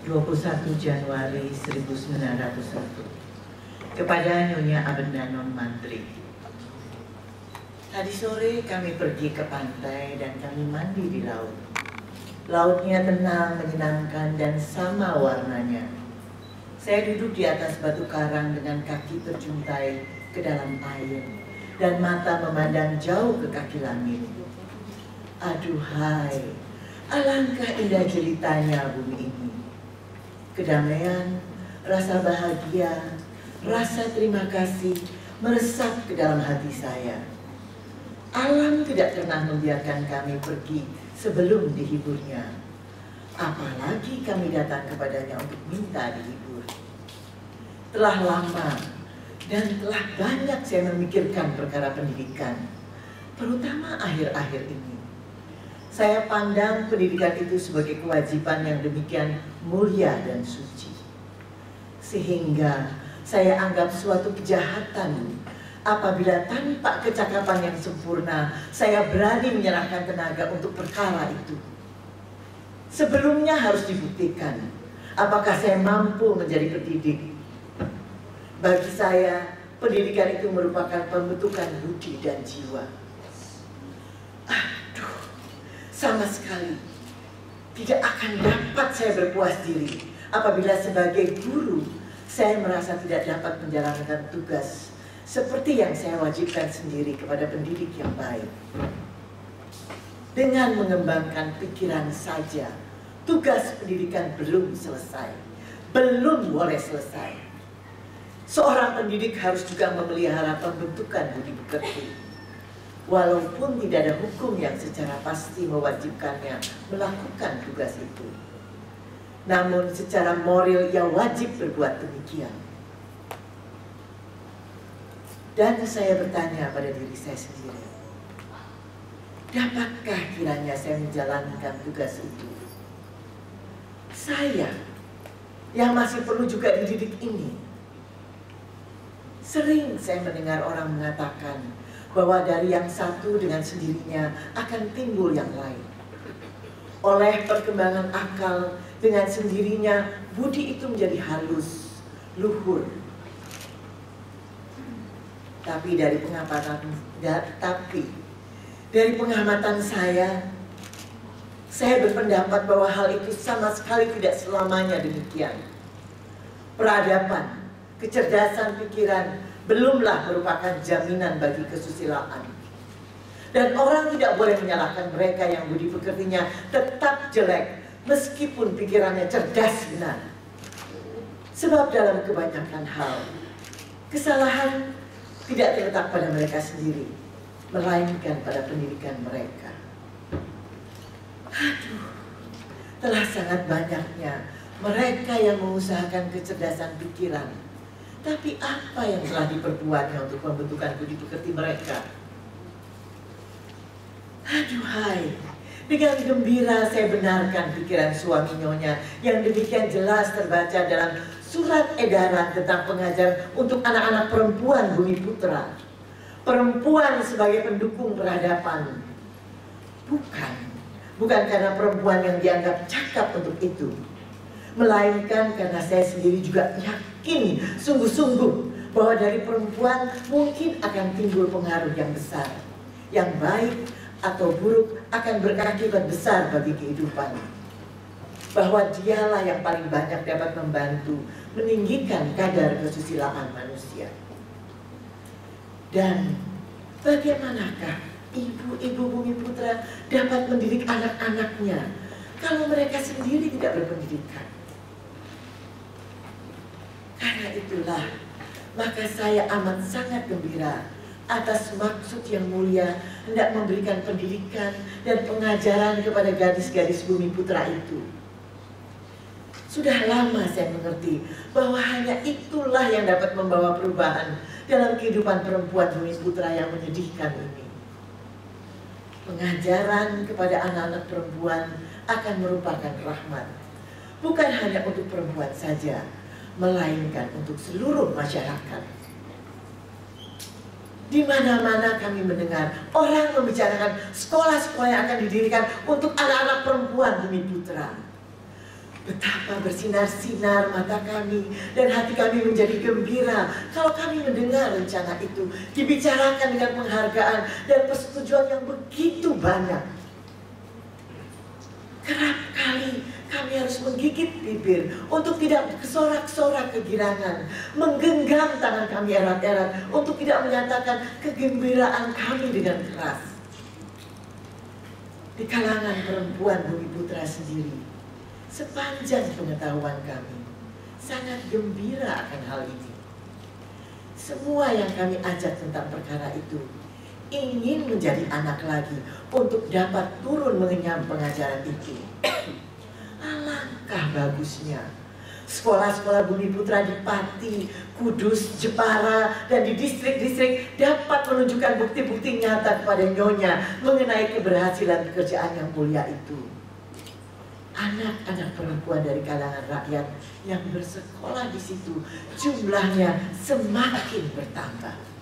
21 Januari 1901 kepada Nyonya Abendanon Mantri. Tadi sore kami pergi ke pantai dan kami mandi di laut. Lautnya tenang, menyenangkan, dan sama warnanya. Saya duduk di atas batu karang dengan kaki terjuntai ke dalam air dan mata memandang jauh ke kaki langit. Aduhai, alangkah indah jelitanya bumi ini. Kedamaian, rasa bahagia, rasa terima kasih meresap ke dalam hati saya. Alam tidak pernah membiarkan kami pergi sebelum dihiburnya. Apalagi kami datang kepadanya untuk minta dihibur. Telah lama dan telah banyak saya memikirkan perkara pendidikan, terutama akhir-akhir ini. Saya pandang pendidikan itu sebagai kewajiban yang demikian mulia dan suci. Sehingga saya anggap suatu kejahatan apabila tanpa kecakapan yang sempurna saya berani menyerahkan tenaga untuk perkara itu. Sebelumnya harus dibuktikan apakah saya mampu menjadi pendidik. Bagi saya, pendidikan itu merupakan pembentukan budi dan jiwa. Aduh, sama sekali tidak akan dapat saya berpuas diri apabila sebagai guru saya merasa tidak dapat menjalankan tugas seperti yang saya wajibkan sendiri kepada pendidik yang baik. Dengan mengembangkan pikiran saja, tugas pendidikan belum selesai, belum boleh selesai. Seorang pendidik harus juga memelihara pembentukan budi pekerti. Walaupun tidak ada hukum yang secara pasti mewajibkannya melakukan tugas itu, namun secara moral ia wajib berbuat demikian. Dan saya bertanya pada diri saya sendiri, dapatkah kiranya saya menjalankan tugas itu? Saya yang masih perlu juga dididik ini. Sering saya mendengar orang mengatakan bahwa dari yang satu dengan sendirinya akan timbul yang lain. Oleh perkembangan akal dengan sendirinya budi itu menjadi halus, luhur. Tapi dari pengamatan saya berpendapat bahwa hal itu sama sekali tidak selamanya demikian. Peradaban, kecerdasan pikiran belumlah merupakan jaminan bagi kesusilaan. Dan orang tidak boleh menyalahkan mereka yang budi pekertinya tetap jelek meskipun pikirannya cerdas benar. Sebab dalam kebanyakan hal, kesalahan tidak terletak pada mereka sendiri, melainkan pada pendidikan mereka. Aduh, telah sangat banyaknya mereka yang mengusahakan kecerdasan pikiran. Tapi apa yang telah diperbuatnya untuk pembentukan budi pekerti mereka? Aduhai, dengan gembira saya benarkan pikiran suami Nyonya yang demikian jelas terbaca dalam surat edaran tentang pengajaran untuk anak-anak perempuan Bumi Putra. Perempuan sebagai pendukung peradaban. Bukan karena perempuan yang dianggap cakap untuk itu, melainkan karena saya sendiri juga yakin sungguh-sungguh bahwa dari perempuan mungkin akan timbul pengaruh yang besar, yang baik atau buruk akan berakibat besar bagi kehidupan. Bahwa dialah yang paling banyak dapat membantu meninggikan kadar kesusilaan manusia. Dan bagaimanakah ibu-ibu Bumi Putra dapat mendidik anak-anaknya kalau mereka sendiri tidak berpendidikan? Karena itulah, maka saya amat sangat gembira atas maksud yang mulia hendak memberikan pendidikan dan pengajaran kepada gadis-gadis Bumi Putra itu. Sudah lama saya mengerti bahwa hanya itulah yang dapat membawa perubahan dalam kehidupan perempuan Bumi Putra yang menyedihkan ini. Pengajaran kepada anak-anak perempuan akan merupakan rahmat, bukan hanya untuk perempuan saja, melainkan untuk seluruh masyarakat. Di mana-mana kami mendengar orang membicarakan sekolah-sekolah yang akan didirikan untuk anak-anak perempuan Bumi Putra. Betapa bersinar-sinar mata kami dan hati kami menjadi gembira kalau kami mendengar rencana itu dibicarakan dengan penghargaan dan persetujuan yang begitu banyak. Kerap kali kami harus menggigit bibir untuk tidak bersorak-sorak kegirangan, menggenggam tangan kami erat-erat untuk tidak menyatakan kegembiraan kami dengan keras. Di kalangan perempuan Bumi Putra sendiri, sepanjang pengetahuan kami, sangat gembira akan hal ini. Semua yang kami ajak tentang perkara itu ingin menjadi anak lagi untuk dapat turun mengenyam pengajaran itu. Alangkah bagusnya sekolah-sekolah Bumi Putra di Pati, Kudus, Jepara, dan di distrik-distrik dapat menunjukkan bukti-bukti nyata kepada Nyonya mengenai keberhasilan pekerjaan yang mulia itu. Anak-anak perempuan dari kalangan rakyat yang bersekolah di situ jumlahnya semakin bertambah.